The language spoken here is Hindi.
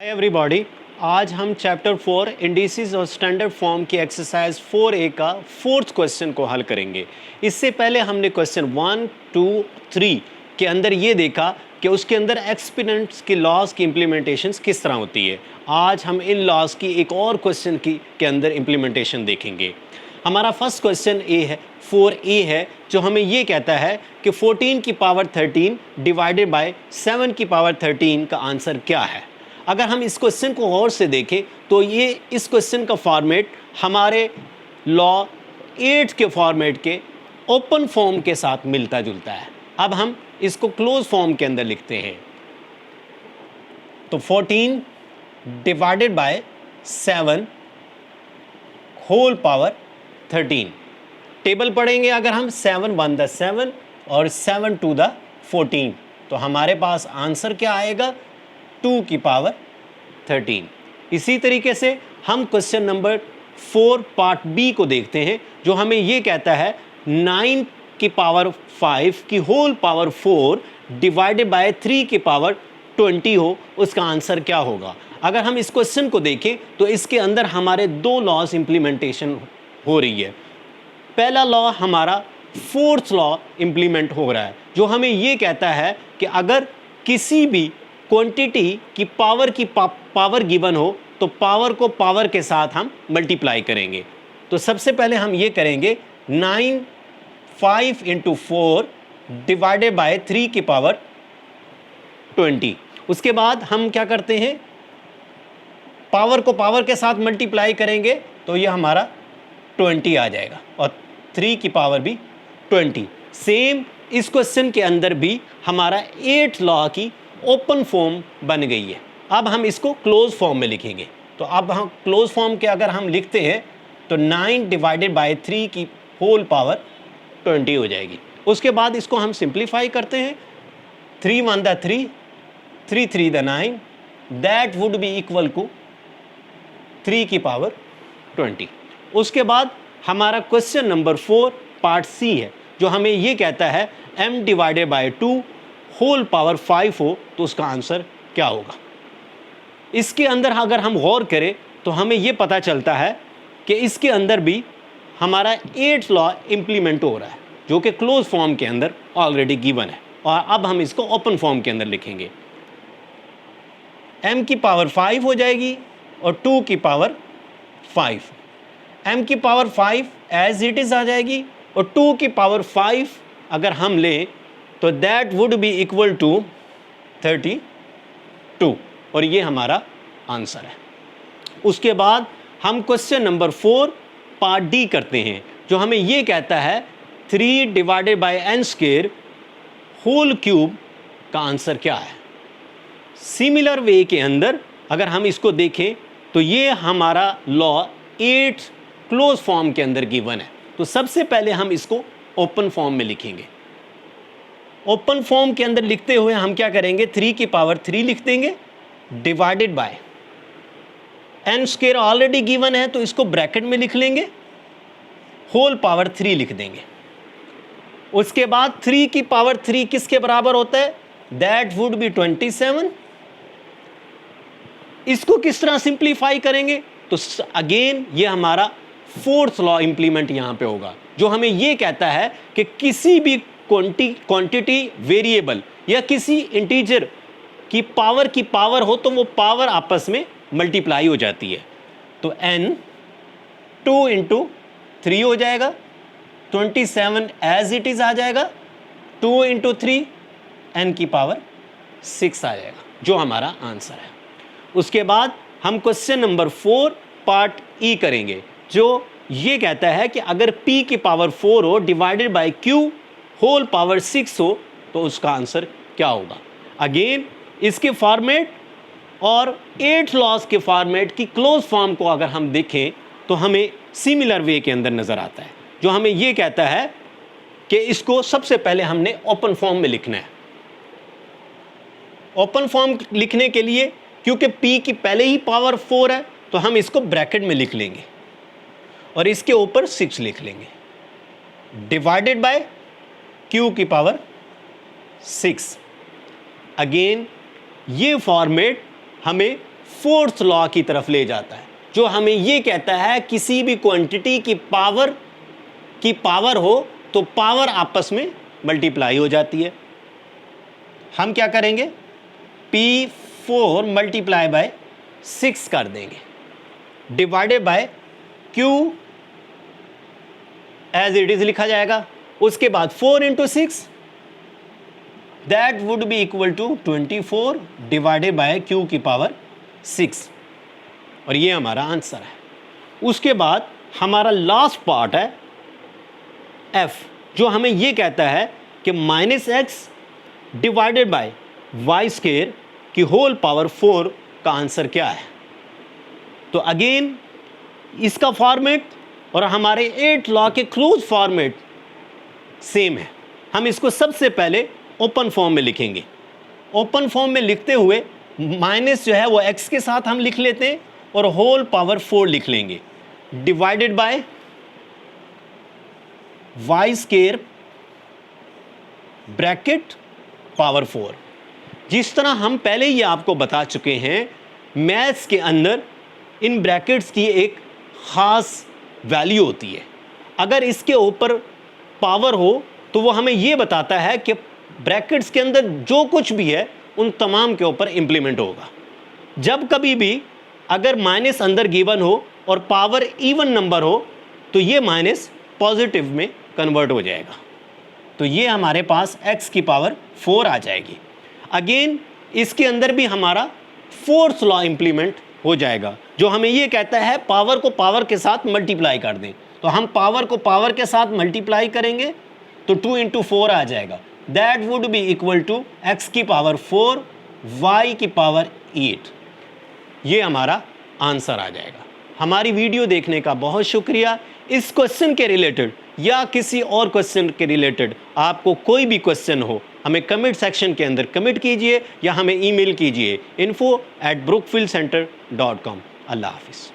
एवरीबॉडी, आज हम चैप्टर 4 इंडिसेस और स्टैंडर्ड फॉर्म की एक्सरसाइज 4A का फोर्थ क्वेश्चन को हल करेंगे। इससे पहले हमने क्वेश्चन 1, 2, 3 के अंदर ये देखा कि उसके अंदर एक्सपोनेंट्स की लॉज की इम्प्लीमेंटेशन किस तरह होती है। आज हम इन लॉज की एक और क्वेश्चन के अंदर इम्प्लीमेंटेशन देखेंगे। हमारा फर्स्ट क्वेश्चन 4A है, जो हमें ये कहता है कि 14 की पावर 13 डिवाइडेड बाय 7 की पावर 13 का आंसर क्या है। अगर हम इस क्वेश्चन को गौर से देखें तो ये इस क्वेश्चन का फॉर्मेट हमारे लॉ 8 के फॉर्मेट के ओपन फॉर्म के साथ मिलता जुलता है। अब हम इसको क्लोज फॉर्म के अंदर लिखते हैं। तो 14 divided by 7 whole power 13। Table पढ़ेंगे अगर हम 7 1 द 7 और 7 2 द 14, तो हमारे पास आंसर क्या आएगा, 2 की पावर 13। इसी तरीके से हम क्वेश्चन नंबर 4 पार्ट बी को देखते हैं, जो हमें ये कहता है 9 की पावर 5 की होल पावर 4 डिवाइडेड बाय 3 की पावर 20 हो, उसका आंसर क्या होगा। अगर हम इस क्वेश्चन को देखें तो इसके अंदर हमारे दो लॉज इंप्लीमेंटेशन हो रही है। पहला लॉ हमारा फोर्थ लॉ इंप्लीमेंट हो रहा है, जो हमें ये कहता है कि अगर किसी भी क्वांटिटी की पावर गिवन हो तो पावर को पावर के साथ हम मल्टीप्लाई करेंगे। तो सबसे पहले हम ये करेंगे 9 5 इंटू 4 डिवाइडेड बाय 3 की पावर 20। उसके बाद हम क्या करते हैं, पावर को पावर के साथ मल्टीप्लाई करेंगे तो ये हमारा 20 आ जाएगा और 3 की पावर भी 20। सेम इस क्वेश्चन के अंदर भी हमारा 8 लॉ की ओपन फॉर्म बन गई है। अब हम इसको क्लोज फॉर्म में लिखेंगे। तो अब हम क्लोज फॉर्म के अगर हम लिखते हैं तो 9 डिवाइडेड बाय 3 की होल पावर 20 हो जाएगी। उसके बाद इसको हम सिंप्लीफाई करते हैं, 3 1 द 3, 3 3 द 9, that would be equal to 3 की पावर 20। उसके बाद हमारा क्वेश्चन नंबर 4 पार्ट सी है, जो हमें ये कहता है m divided by 2 whole power 5 हो तो उसका आंसर क्या होगा। इसके अंदर अगर हम गौर करें तो हमें ये पता चलता है कि इसके अंदर भी हमारा 8 लॉ इंप्लीमेंट हो रहा है, जो कि क्लोज फॉर्म के अंदर ऑलरेडी गिवन है। और अब हम इसको ओपन फॉर्म के अंदर लिखेंगे। m की पावर 5 हो जाएगी और 2 की पावर 5। m की पावर 5 एज इट इज़ आ जाएगी और 2 की पावर 5 अगर हम लें तो that would be equal to 32 और ये हमारा आंसर है। उसके बाद हम क्वेश्चन नंबर 4 पार्ट डी करते हैं, जो हमें ये कहता है 3 divided by n square whole cube का आंसर क्या है। सिमिलर वे के अंदर अगर हम इसको देखें तो ये हमारा लॉ 8 क्लोज फॉर्म के अंदर गिवन है। तो सबसे पहले हम इसको ओपन फॉर्म में लिखेंगे। ओपन फॉर्म के अंदर लिखते हुए हम क्या करेंगे, 3 की पावर 3 लिख देंगे divided by n square already given है तो इसको ब्रैकेट में लिख लेंगे, होल पावर 3 लिख देंगे। उसके बाद 3 की पावर 3 किसके बराबर होता है, दैट वुड बी 27। इसको किस तरह सिंप्लीफाई करेंगे, तो अगेन ये हमारा फोर्थ लॉ इंप्लीमेंट यहां पे होगा, जो हमें ये कहता है कि किसी भी क्वांटिटी वेरिएबल या किसी इंटीजर की पावर हो तो वो पावर आपस में मल्टीप्लाई हो जाती है। तो n 2 इंटू 3 हो जाएगा, 27 एज इट इज आ जाएगा, 2 इंटू 3 n की पावर 6 आ जाएगा, जो हमारा आंसर है। उसके बाद हम क्वेश्चन नंबर 4 पार्ट ई करेंगे, जो ये कहता है कि अगर p की पावर 4 हो divided by q whole power 6 हो तो उसका आंसर क्या होगा। अगेन इसके फॉर्मेट और 8 लॉज के फॉर्मेट की क्लोज फॉर्म को अगर हम देखें तो हमें सिमिलर वे के अंदर नजर आता है, जो हमें ये कहता है कि इसको सबसे पहले हमने ओपन फॉर्म में लिखना है। ओपन फॉर्म लिखने के लिए क्योंकि p की पहले ही पावर 4 है तो हम इसको ब्रैकेट में लिख लेंगे और इसके ऊपर 6 लिख लेंगे डिवाइडेड बाय q की पावर 6। अगेन ये फॉर्मेट हमें फोर्थ लॉ की तरफ ले जाता है, जो हमें ये कहता है किसी भी क्वांटिटी की पावर हो तो पावर आपस में मल्टीप्लाई हो जाती है। हम क्या करेंगे, P4 मल्टीप्लाई बाय 6 कर देंगे, divided by Q as it is लिखा जाएगा। उसके बाद 4 into 6 that would be equal to 24 divided by Q की पावर 6, और ये हमारा आंसर है। उसके बाद हमारा लास्ट पार्ट है F, जो हमें ये कहता है कि -x divided by y square की होल पावर 4 का आंसर क्या है। तो अगेन इसका फॉर्मेट और हमारे 8 लॉ के क्लोज फॉर्मेट सेम है। हम इसको सबसे पहले ओपन फॉर्म में लिखेंगे। ओपन फॉर्म में लिखते हुए माइनस जो है वो x के साथ हम लिख लेते हैं और होल पावर 4 लिख लेंगे, divided by y square bracket power 4। जिस तरह हम पहले ही आपको बता चुके हैं, मैथ्स के अंदर इन ब्रैकेट्स की एक ख़ास वैल्यू होती है। अगर इसके ऊपर पावर हो तो वो हमें ये बताता है कि ब्रैकेट्स के अंदर जो कुछ भी है उन तमाम के ऊपर इंप्लीमेंट होगा। जब कभी भी अगर माइनस अंदर गिवन हो और पावर इवन नंबर हो तो ये माइनस पॉजिटिव में कन्वर्ट हो जाएगा, तो ये हमारे पास x की पावर 4 आ जाएगी। अगेन इसके अंदर भी हमारा फोर्थ लॉ इंप्लीमेंट हो जाएगा, जो हमें ये कहता है पावर को पावर के साथ मल्टीप्लाई कर दें। तो हम पावर को पावर के साथ मल्टीप्लाई करेंगे तो 2 इंटू 4 आ जाएगा, that would be equal to x की पावर 4 y की पावर 8। ये हमारा आंसर आ जाएगा। हमारी वीडियो देखने का बहुत शुक्रिया। इस क्वेश्चन के रिलेटेड या किसी और क्वेश्चन के रिलेटेड आपको कोई भी क्वेश्चन हो, हमें कमेंट सेक्शन के अंदर कमेंट कीजिए या हमें ईमेल कीजिए info@brookfieldcenter.com। अल्लाह हाफिज़।